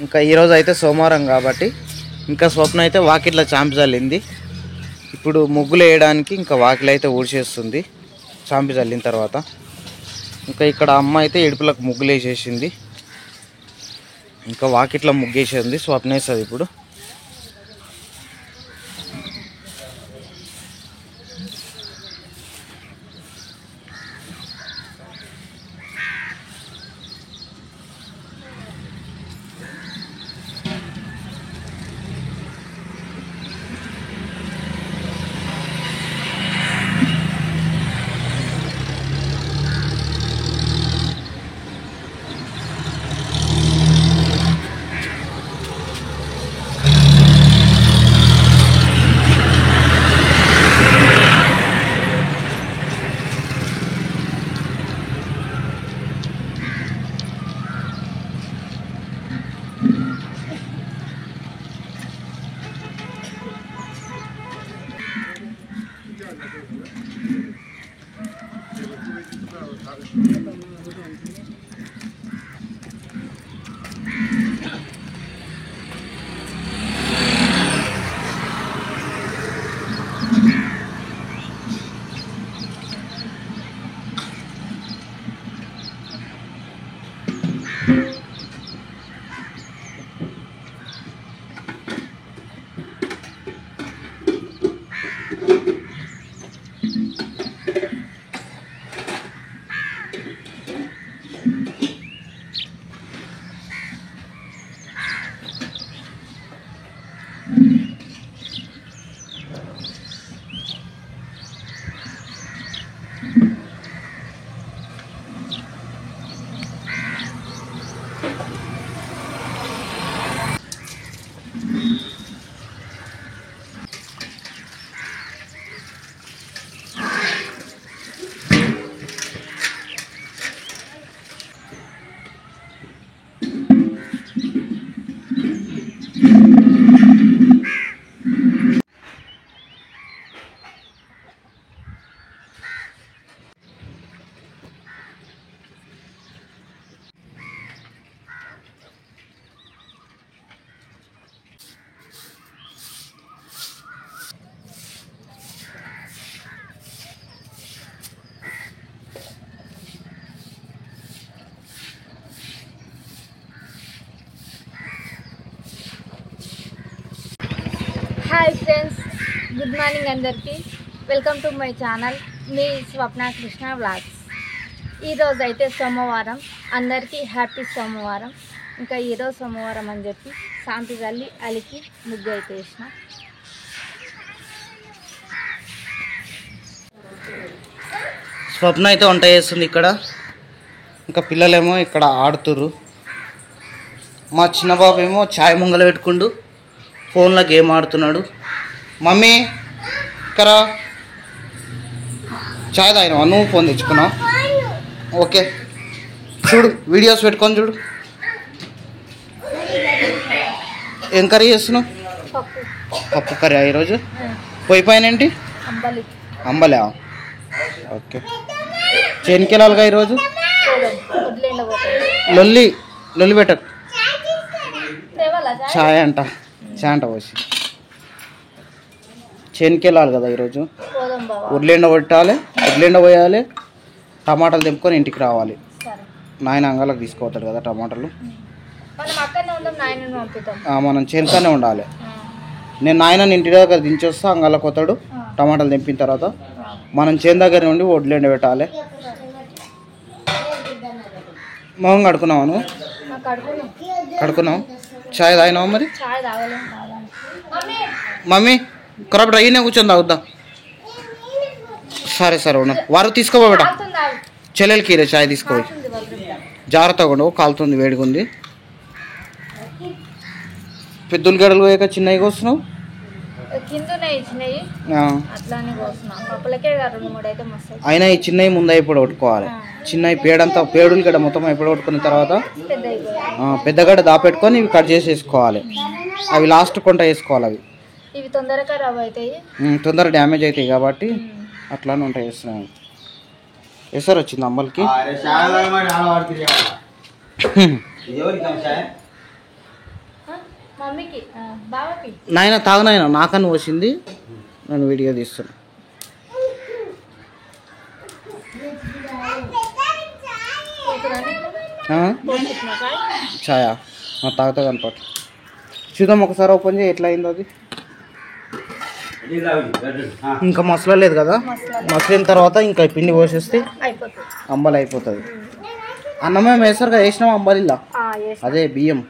ఇంకా ఈరోజు అయితే సోమవారం కాబట్టి ఇంకా స్వప్న అయితే వాకిట్ల చాంపి చల్లింది. ఇప్పుడు ముగ్గులు వేయడానికి ఇంకా వాకిలు అయితే ఊడ్చేస్తుంది చాంపి చల్లిన తర్వాత. ఇంకా ఇక్కడ అమ్మ అయితే ఇడుపులకు ముగ్గులు వేసేసింది. ఇంకా వాకిట్ల ముగ్గేసేది స్వప్న వేస్తుంది ఇప్పుడు. హాయ్ ఫ్రెండ్స్, గుడ్ మార్నింగ్ అందరికీ. Welcome to my channel, me Swapna Krishna vlogs. ఈరోజు అయితే సోమవారం, అందరికీ హ్యాపీ సోమవారం. ఇంకా ఈరోజు సోమవారం అని చెప్పి శాంతి చల్లి అలికి ముగ్గు అయితే వేసిన. స్వప్న అయితే వంట చేస్తుంది ఇక్కడ. ఇంకా పిల్లలేమో ఇక్కడ ఆడుతుర్రు. మా చిన్న బాబు ఏమో ఛాయ్ ముంగల పెట్టుకుంటూ ఫోన్లో గేమ్ ఆడుతున్నాడు. మమ్మీ ఇక్కడ ఛాయ్ తాగినావా? నువ్వు ఫోన్ తెచ్చుకున్నావు? ఓకే, చూడు వీడియోస్ పెట్టుకొని చూడు. ఏం కర్రీ చేస్తున్నావు? పప్పు కర్రీ ఈరోజు. పొయ్యి పైన ఏంటి? అంబలా. ఓకే, చేనికి వెళ్ళాలిగా ఈరోజు. లొల్లి లొల్లి పెట్టకు. ఛాయ్ అంట పోసి చేనికి వెళ్ళాలి కదా ఈరోజు. ఉర్లేండ కొట్టాలి, ఉర్లేండ పోయాలి, టమాటాలు తెంపుకొని ఇంటికి రావాలి. నాయన అంగాలకు తీసుకుపోతాడు కదా టమాటాలు. మనం చేనుకానే ఉండాలి. నేను నాయనని ఇంటి దగ్గర దించొస్తా, అంగాలకు పోతాడు. టమాటాలు తెంపిన తర్వాత మనం చేను దగ్గర నుండి వడ్లేండ పెట్టాలి. మొహం కడుకున్నావా నువ్వు? కడుకున్నావు. ఛాయ్ తాగినావా మరి? మమ్మీ కరెక్ట్ అయినా కూర్చొని తాగుద్దా? సరే ఉన్నా. వారు తీసుకోబోబేట చెల్లెలకి రే ఛాయ్ తీసుకోపోయి. జాగ్రత్తగా ఉండవు, కాలుతుంది, వేడిగా ఉంది. పెద్దలు గడలు పోయాక చిన్నవి కోస్తున్నావు. అయినా ఈ చిన్నవి ముందు అయిపోయి కొట్టుకోవాలి. చిన్నవి పేడంతా పేడులు గడ్డ మొత్తం అయిపోయి కొట్టుకున్న తర్వాత పెద్ద గడ్డ దాపెట్టుకొని ఇవి కట్ చేసేసుకోవాలి. అవి లాస్ట్ కొంట వేసుకోవాలి. అవి తొందర డ్యామేజ్ అవుతాయి కాబట్టి అట్లానే ఉంటాయి. వేస్తున్నాయి. ఎసరు వచ్చింది అమ్మలకి. మమ్మీకి బాబాకి నాయన తాగు నాయన, నాకని పోసింది, నేను వీడియో తీస్తాను. ఛాయా తాగుతా కనపట్టు. చూద్దాం ఒకసారి ఓపెన్ చేయి, ఎట్లా అయిందో అది. ఇంకా మసలలేదు కదా, మసలిన తర్వాత ఇంకా పిండి పోసేస్తే అయిపోతుంది, అంబలి అయిపోతుంది. అన్నమే వేసారు కదా, వేసినాం అంబలిలా, అదే బియ్యం.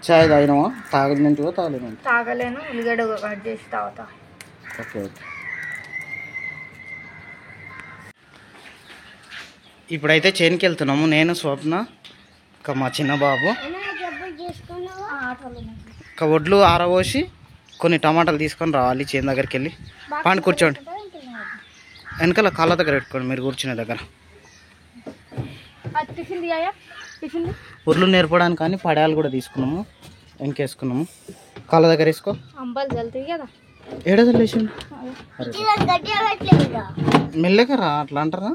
చాయ్ తాగినావా? తాగినంటివా తాగలేను? తాగలేను, ఉల్లిగడ్డ కట్ చేసి తాగుతా. Okay okay. ఇప్పుడైతే చేనుకి వెళ్తున్నాము, నేను స్వప్న ఇంకా మా చిన్న బాబు. ఇంకా ఒడ్లు ఆరబోసి కొన్ని టమాటాలు తీసుకొని రావాలి చేను దగ్గరికి వెళ్ళి. పాండి కూర్చోండి, వెనకాల కాళ్ళ దగ్గర పెట్టుకోండి, మీరు కూర్చునే దగ్గర. ఉర్లు నేర్పడానికి కానీ పడాలు కూడా తీసుకున్నాము, వెనకేసుకున్నాము. కాళ్ళ దగ్గర వేసుకో. ఏడో లేచిండు, మెల్లగా రా, అట్లా అంటారా?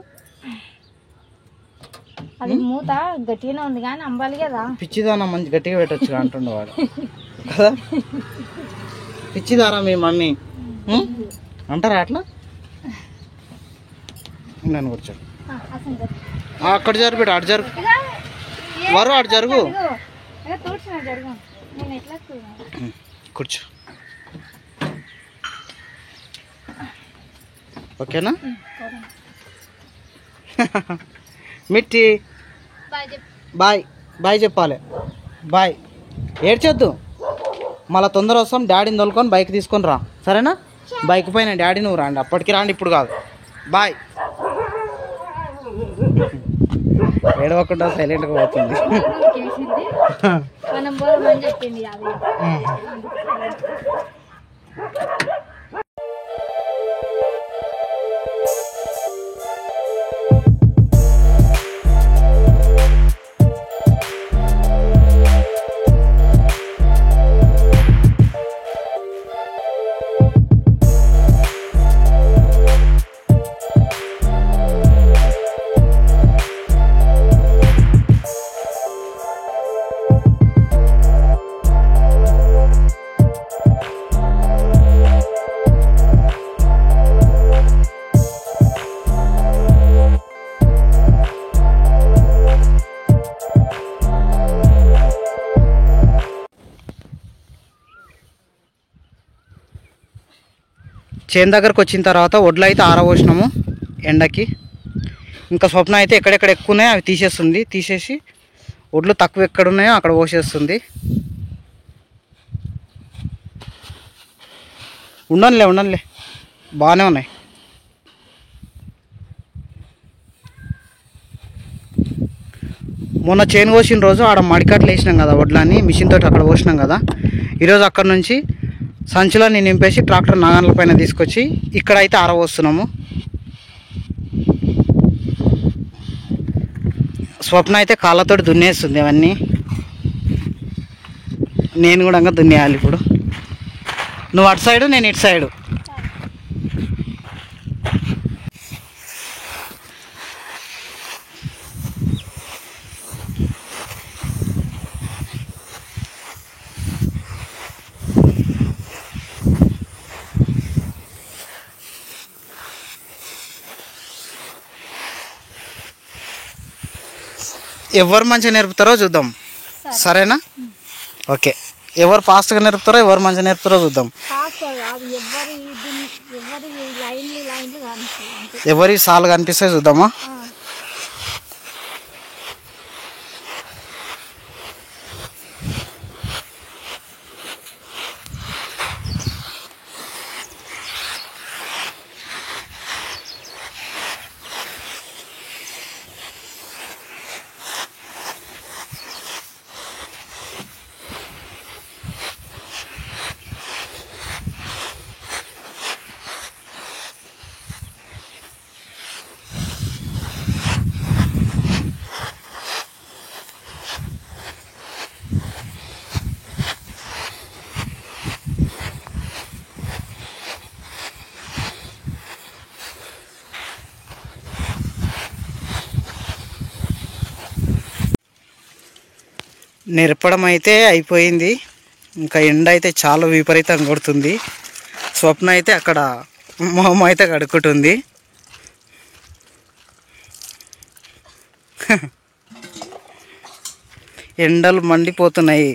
అది మూత గట్టిగానే ఉంది కానీ అంబాలి కదా. పిచ్చిదానా మంచి గట్టిగా పెట్టచ్చు అంటుండేవాడు కదా. పిచ్చిదారా మీ మమ్మీ అంటారా అట్లా? నేను కూర్చో, అక్కడ జరుగు బిడ్డ, అటు జరుగు వరు, అటు జరుగు, కూర్చో. ఓకేనా? మిట్టి బాయ్ బాయ్ చెప్పాలి, బాయ్. ఏడ్చొద్దు, మళ్ళీ తొందర వస్తాం. డాడీని తోలుకొని బైక్ తీసుకొని రా, సరేనా? బైక్ పైన డాడీ నువ్వు రాండి, అప్పటికి రాండి, ఇప్పుడు కాదు. బాయ్. ఏడవకుండా సైలెంట్గా పోతుంది. చేను దగ్గరకు వచ్చిన తర్వాత వడ్లు అయితే ఆరబోసినాము ఎండకి. ఇంకా స్వప్న అయితే ఎక్కడెక్కడ ఎక్కువ ఉన్నాయో అవి తీసేస్తుంది, తీసేసి వడ్లు తక్కువ ఎక్కడ ఉన్నాయో అక్కడ పోసేస్తుంది. ఉండనులే బాగానే ఉన్నాయి. మొన్న చేను కోసిన రోజు ఆడ మడికట్లు వేసినాం కదా, వడ్లని మిషన్ తోటి అక్కడ పోసినాం కదా. ఈరోజు అక్కడ నుంచి సంచులని నింపేసి ట్రాక్టర్ నాగన్ల పైన తీసుకొచ్చి ఇక్కడైతే ఆరబోస్తున్నాము. స్వప్న అయితే కాళ్ళతోటి దున్నేస్తుంది అవన్నీ, నేను కూడా ఇంకా దున్నేయాలి ఇప్పుడు. నువ్వు అటు సైడు, నేను ఇటు సైడు. ఎవరు మంచిగా నేర్పుతారో చూద్దాం, సరేనా? ఓకే, ఎవరు ఫాస్ట్గా నేర్పుతారో ఎవరు మంచిగా నేర్పుతారో చూద్దాం. ఎవరి సార్లు కనిపిస్తే చూద్దామా? నెరపడం అయితే అయిపోయింది. ఇంకా ఎండ అయితే చాలా విపరీతంగా కొడుతుంది. స్వప్న అయితే అక్కడ మొహం అయితే కడుక్కుంటుంది. ఎండలు మండిపోతున్నాయి.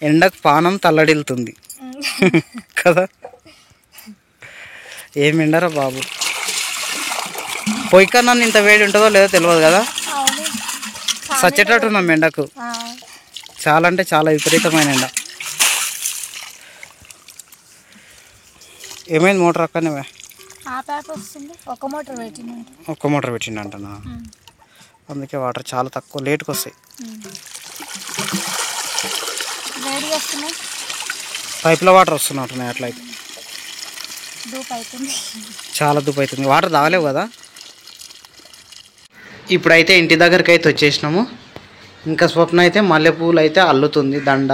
ఎండకు పానం తల్లడిల్లుతుంది కదా. ఏం ఎండరా బాబు. పొయ్యి కన్నా ఇంత వేడి ఉంటుందో లేదో తెలియదు కదా. సచ్చేటట్టున్నాం ఎండకు. చాలా అంటే చాలా విపరీతమైన ఎండ. ఏమైంది మోటార్ అక్కనే? ఒక్క మోటార్ పెట్టిండంటనా? అందుకే వాటర్ చాలా తక్కువ లేట్కి వస్తాయి. పైపులో వాటర్ వస్తున్నట్టున్నాయి. అట్లయితే చాలా దూపు అవుతుంది. వాటర్ తాగలేవు కదా. ఇప్పుడైతే ఇంటి దగ్గరికి అయితే వచ్చేసినాము. ఇంకా స్వప్న అయితే మల్లెపూలు అయితే అల్లుతుంది దండ.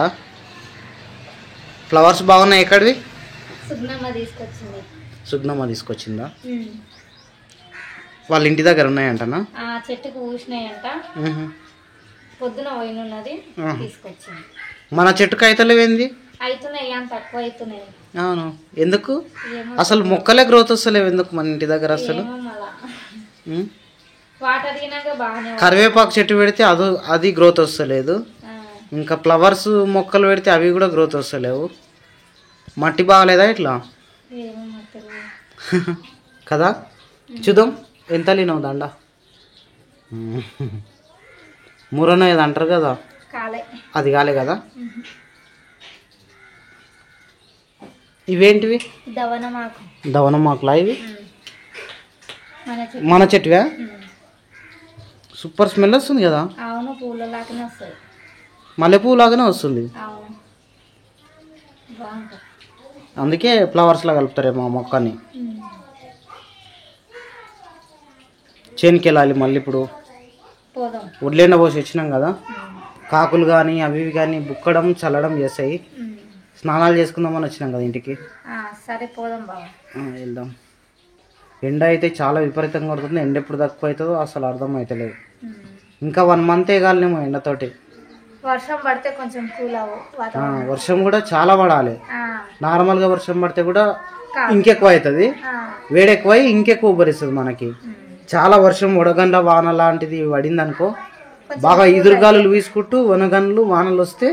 ఫ్లవర్స్ బాగున్నాయి. ఎక్కడివి? సుగ్నమ్మ తీసుకొచ్చిందా? వాళ్ళ ఇంటి దగ్గర ఉన్నాయంటనా? చెట్టుకు పూసినాయంట. పొద్దున పోయినది తీసుకొచ్చింది. మన చెట్టుకు అయితలేవేంది? అవుతున్నాయి అని తక్కువ అవుతున్నాయి. అవును. ఎందుకు అసలు మొక్కలే గ్రోత్ వస్తలేవు ఎందుకు మన ఇంటి దగ్గర అసలు? కరివేపాకు చెట్టు పెడితే అది గ్రోత్ వస్తలేదు. ఇంకా ఫ్లవర్స్ మొక్కలు పెడితే అవి కూడా గ్రోత్ వస్తలేవు. మట్టి బాగలేదా ఇట్లా కదా? చూద్దాం ఎంత లేనావు దండ. మూరన ఏది అంటారు కదా, అది కాలే కదా. ఇవేంటివి? దవనమాకులా ఇవి? మన చెట్టువా? సూపర్ స్మెల్ వస్తుంది కదా. మల్లెపూ లాగానే వస్తుంది. అందుకే ఫ్లవర్స్ లా కలుపుతారేమో ఆ మొక్కని. చేనికి వెళ్ళాలి మళ్ళీ. ఇప్పుడు వడ్లేండ పోసి వచ్చినాం కదా. కాకులు కానీ అవి కానీ బుక్కడం చల్లడం చేస్తాయి. స్నానాలు చేసుకుందామని వచ్చినాం కదా ఇంటికి. వెళ్దాం. ఎండ అయితే చాలా విపరీతంగా పడుతుంది. ఎండ ఎప్పుడు తక్కువ అవుతుందో అసలు అర్థం అవుతలేదు. ఇంకా 1 మంత్ కాలేమో ఎండతోటి. వర్షం పడితే కొంచెం కూల్ వర్షం కూడా చాలా పడాలి. నార్మల్గా వర్షం పడితే కూడా ఇంకెక్కువ అవుతుంది. వేడి ఎక్కువై ఇంకెక్కువ ఉబ్బరిస్తుంది మనకి. చాలా వర్షం వడగండ్ల వాన లాంటిది పడింది అనుకో, బాగా ఎదురుగాలులు వీసుకుంటూ వనగండ్లు వానలు వస్తే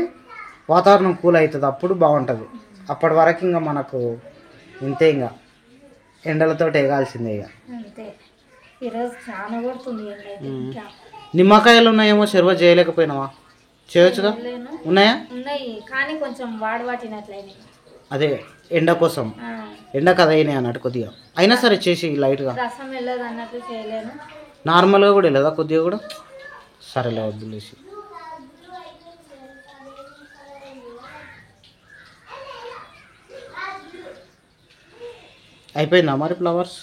వాతావరణం కూల్ అవుతుంది. అప్పుడు బాగుంటుంది. అప్పటి వరకు ఇంకా మనకు ఇంతే, ఇంకా ఎండలతో ఎగాల్సిందే. ఇక నిమ్మకాయలు ఉన్నాయేమో, చెరువ చేయలేకపోయినావా? చేయొచ్చుగా. ఉన్నాయా? కానీ కొంచెం వాడవాటినట్లయినా. అదే ఎండ కోసం. ఎండ కదా అయినాయి అన్నట్టు కొద్దిగా. అయినా సరే చేసి లైట్గా. రసం వెళ్ళదు అన్నట్టు చేయలేను. నార్మల్గా కూడా వెళ్ళదా కొద్దిగా కూడా? సరేలే వద్దులేసి. అయిపోయిందా మరి ఫ్లవర్స్?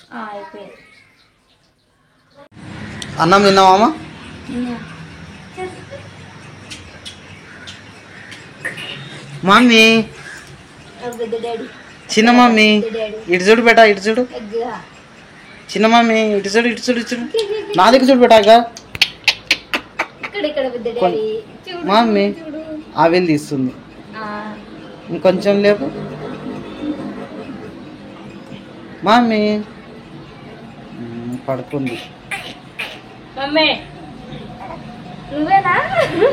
అన్నం తిన్నావా? మమ్మీ, చిన్న మమ్మీ ఇటు చూడు బేటా, ఇటు చూడు. చిన్న మమ్మీ ఇటు చూడు, ఇటు చూడు, ఇటు చూడు. నా దగ్గర చూడు బేటాక. మమ్మీ ఆవిలు తీస్తుంది. ఇంకొంచెం లేపు మమ్మీ. పడుకుంది.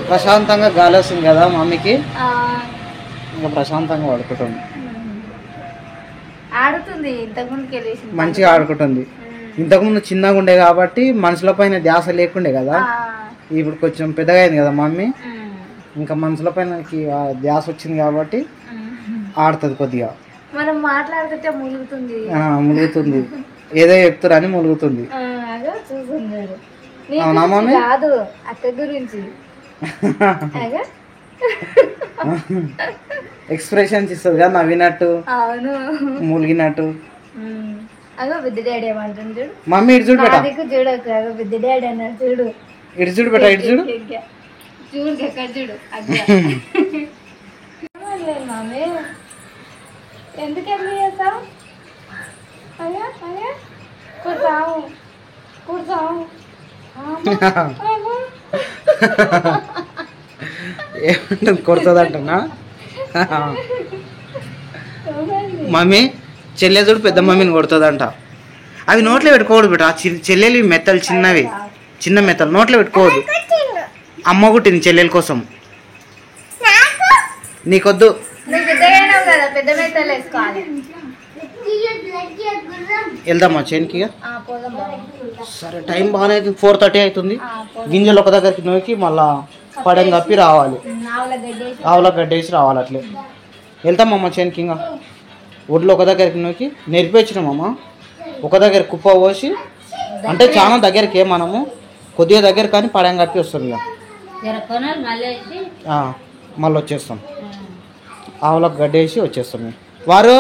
ప్రశాంతంగా గాలి వస్తుంది కదా మమ్మీకి. ఇంకా ప్రశాంతంగా పడుకుంటుంది. మంచిగా ఆడుకుంటుంది. ఇంతకుముందు చిన్నగా ఉండే కాబట్టి మనుషుల పైన ధ్యాస లేకుండే కదా. ఇప్పుడు కొంచెం పెద్దగా అయింది కదా మమ్మీ. ఇంకా మనుషుల పైన ధ్యాస వచ్చింది కాబట్టి ఆడుతుంది కొద్దిగా. మనం మాట్లాడుతుంటే ములుగుతుంది. ఏదో చెప్తారని ములుగుతుంది. అవునా మమ్మీ? కాదు, అక్క గురించి. ఎక్స్ప్రెషన్స్ ఇస్తుంది కదా, నవ్వినట్టు, ములిగినట్టు. అగో పెద్ద డాడీ ఏమంటుంది చూడు. మమ్మీ ఇటు చూడు బేటా. చూడక పెద్ద డాడీ అన్నారు చూడు. ఇటు చూడు బేటా, ఇటు చూడు. చూడు ఎక్కడ చూడు. మమ్మీ ఎందుకు ఎన్ని చేస్తావు? అయ్యా అయ్యా కూర్చావు కూర్చావు. ఏమంటుంది కొడుతుందంటనా? మమ్మీ చెల్లె చూడు పెద్ద మమ్మీని కొడుతుందంట. అవి నోట్లో పెట్టుకోవద్దు బిడ్డ. ఆ చెల్లెలు మెత్తలు చిన్నవి, చిన్న మెత్తలు నోట్లో పెట్టుకోవద్దు. అమ్మ కుట్టింది చెల్లెల కోసం. నీకొద్దు. వెళ్దామా చేనికి? సరే, టైం బాగానే అవుతుంది. 4:30 అవుతుంది. గింజలు ఒక దగ్గరికి నూకి మళ్ళా పడని కప్పి రావాలి. ఆవుల గడ్డేసి రావాలి. అట్లే వెళ్తామమ్మ చేనికి. ఇంకా ఒడ్లు ఒక దగ్గరికి నూకి నేర్పించినామమ్మ. ఒక దగ్గర కుప్ప పోసి, అంటే చాలా దగ్గరికి మనము కొద్దిగా దగ్గర కానీ పడని కప్పి వస్తుంది. ఇక మళ్ళీ వచ్చేస్తాం. ఆవులకు గడ్డేసి వచ్చేస్తాం. వారు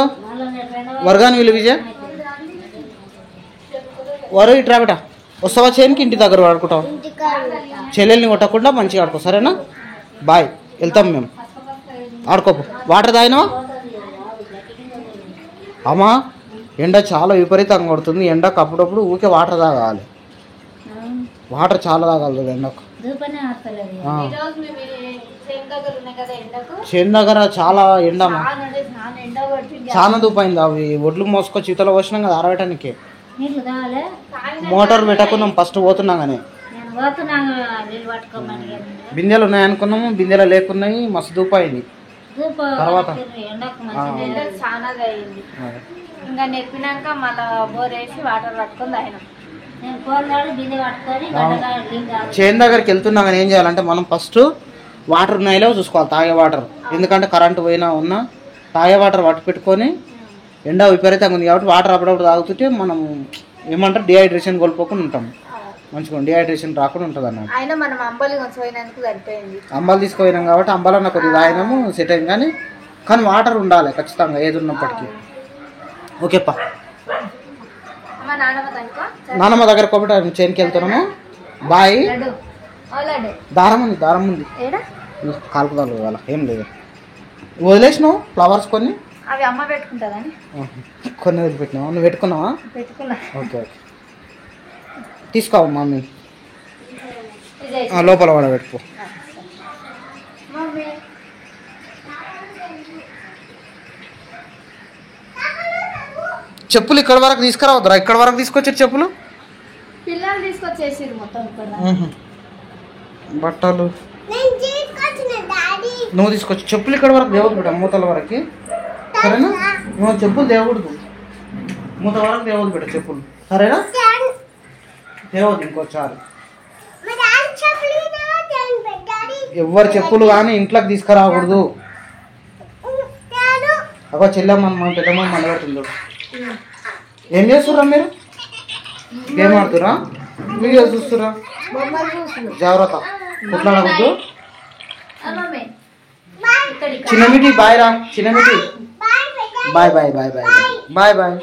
వరగాని వీళ్ళు విజయ్ వారు ఇట్రా బిడ్డ. వస్తావా చేనికి? ఇంటి దగ్గర ఆడుకుంటావు. చెల్లెల్ని కొట్టకుండా మంచిగా ఆడుకో, సరేనా? బాయ్, వెళ్తాం మేము. ఆడుకోపు. వాటర్ తాగినావా? అమ్మా ఎండ చాలా విపరీతంగా కొడుతుంది. ఎండకు అప్పుడప్పుడు ఊకే వాటర్ తాగాలి. వాటర్ చాలా తాగాలి ఎండకు. చేను దగ్గర చాలా ఎండ, చాలా దూపైంది. అవి ఒడ్లు మోసుకొచ్చి ఇతలో వచ్చినాం కదా ఆరబెట్టడానికి. మోటార్ పెట్టకున్నాం ఫస్ట్ పోతున్నాం కానీ బిందెలు ఉన్నాయి అనుకున్నాము. బిందెలు లేకున్నాయి. మస్తు దూపైంది. తర్వాత ఇంకా నెప్పినాక మళ్ళీ బోర్ వేసి వాటర్ పట్టుకొని తాగినాం. చేను దగ్గరికి వెళ్తున్నా కానీ ఏం చేయాలంటే మనం ఫస్ట్ వాటర్ ఉన్నాయో చూసుకోవాలి. తాగే వాటర్, ఎందుకంటే కరెంటు పోయినా ఉన్నా తాగే వాటర్ పట్టు పెట్టుకొని, ఎండ విపరీతంగా ఉంది కాబట్టి వాటర్ అప్పుడప్పుడు తాగుతుంటే మనం ఏమంటారు డిహైడ్రేషన్ కోల్పోకుండా ఉంటాం. మంచిగా డిహైడ్రేషన్ రాకుండా ఉంటుంది అన్నమాట. అంబాలు తీసుకుపోయినాం కాబట్టి అంబాలన్న కొద్దిగా తాగినాము, సెట్ అయింది. కానీ వాటర్ ఉండాలి ఖచ్చితంగా ఏది ఉన్నప్పటికీ. ఓకేపా. నానమ్మ దగ్గర కొబ్బరి చేనికి వెళ్తున్నాము. బాయ్. దారం ఉంది, దారం ఉంది. కాలుకుదాలు ఇవాళ ఏం లేదు. వదిలేసినావు ఫ్లవర్స్ కొన్ని. అవి అమ్మ పెట్టుకుంటుందని కొన్ని వదిలిపెట్టినావా? నువ్వు పెట్టుకున్నావా? పెట్టుకున్నా. ఓకే ఓకే, తీసుకో మమ్మీ. లోపల వాడ పెట్టుకో. చెప్పులు ఇక్కడ వరకు తీసుకురావద్దురా. ఇక్కడ వరకు తీసుకొచ్చారు చెప్పులు. పిల్లలు తీసుకొచ్చేసి మొత్తం బట్టలు నువ్వు తీసుకొచ్చి చెప్పులు ఇక్కడ వరకు దేవద్దు బిడ్డ, మూతల వరకు. సరేనా? నువ్వు చెప్పులు దేవకూడదు, మూత వరకు దేవద్దు బిడ్డ చెప్పులు. సరేనా? దేవద్దు ఇంకోసారి. ఎవరు చెప్పులు కానీ ఇంట్లోకి తీసుకురాకూడదు. అగో చెల్లెమ్మ పెద్దమ్మ మండబెడుతుందో. ఏం చేస్తుర్రా మీరు? గేమ్ ఆడుతురా? వీడియో చూస్తురా? జాగ్రత్త, కొట్లాడవద్దు. చిన్నమిటి బాయ్ రా. చిన్నమిటి bye bye bye bye bye bye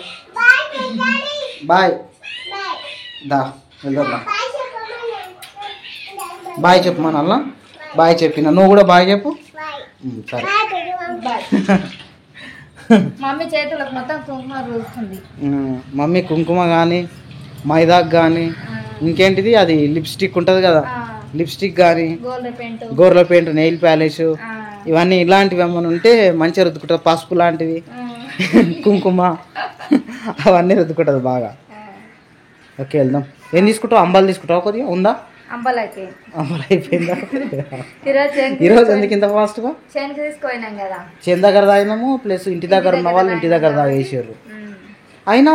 bye. దా వెళ్దా. బాయ్ చెప్పు మా నాన్న. బాయ్ చెప్పిన నువ్వు కూడా బాయ్ చెప్పు. సరే. మమ్మీ చేతులకు మొత్తం కుంకుమ పూస్తుంది. మమ్మీ కుంకుమ కానీ మైదాక్ కానీ ఇంకేంటిది అది లిప్స్టిక్ ఉంటుంది కదా, లిప్స్టిక్ కానీ గోర్ల పెయింట్, నెయిల్ పాలిష్ ఇవన్నీ ఇలాంటివి ఏమైనా ఉంటే మంచిగా రుద్దుకుంటుంది. పసుపు లాంటివి, కుంకుమ అవన్నీ రుద్దుకుంటుంది బాగా. ఓకే వెళ్దాం. ఏం తీసుకుంటావు? అంబాలు తీసుకుంటావు? కొద్దిగా ఉందా? అంబాలు అయిపోయిందా? ఈరోజు ఎందుకు ఇంత ఫాస్ట్గా? చేను దగ్గర తాగినాము, ప్లస్ ఇంటి దగ్గర ఉన్న వాళ్ళు ఇంటి దగ్గర తాగేసారు. అయినా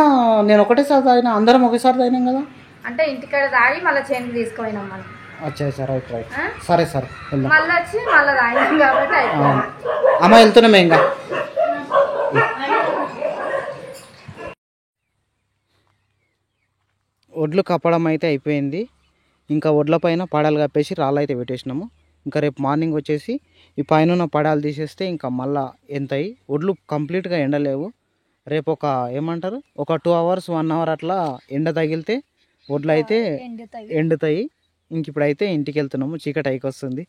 నేను ఒకటేసారి తాగినా, అందరం ఒకేసారి తాగినాం కదా. అంటే ఇంటికాడ తాగి మళ్ళీ చేను తీసుకుపోయినాం మనం. అచ్చా సరే రైట్ రైట్. సరే సరే వెళ్దాం. మళ్ళీ వచ్చి మళ్ళీ తాగినాం కాబట్టి అమ్మ వెళ్తున్నామే ఇంకా. ఒడ్లు కప్పడం అయితే అయిపోయింది. ఇంకా ఒడ్ల పైన పడాలు కప్పేసి రాళ్ళు అయితే పెట్టేసినాము. ఇంకా రేపు మార్నింగ్ వచ్చేసి ఈ పైన ఉన్న పడాలు తీసేస్తే ఇంకా మళ్ళీ ఎంతయి ఒడ్లు కంప్లీట్గా ఎండలేవు. రేపు ఒక ఏమంటారు ఒక 2 hours 1 hour అట్లా ఎండ తగిలితే ఒడ్లు అయితే ఎండుతాయి. ఇంక ఇప్పుడైతే ఇంటికి వెళ్తున్నాము, చీకటి అయికి వస్తుంది.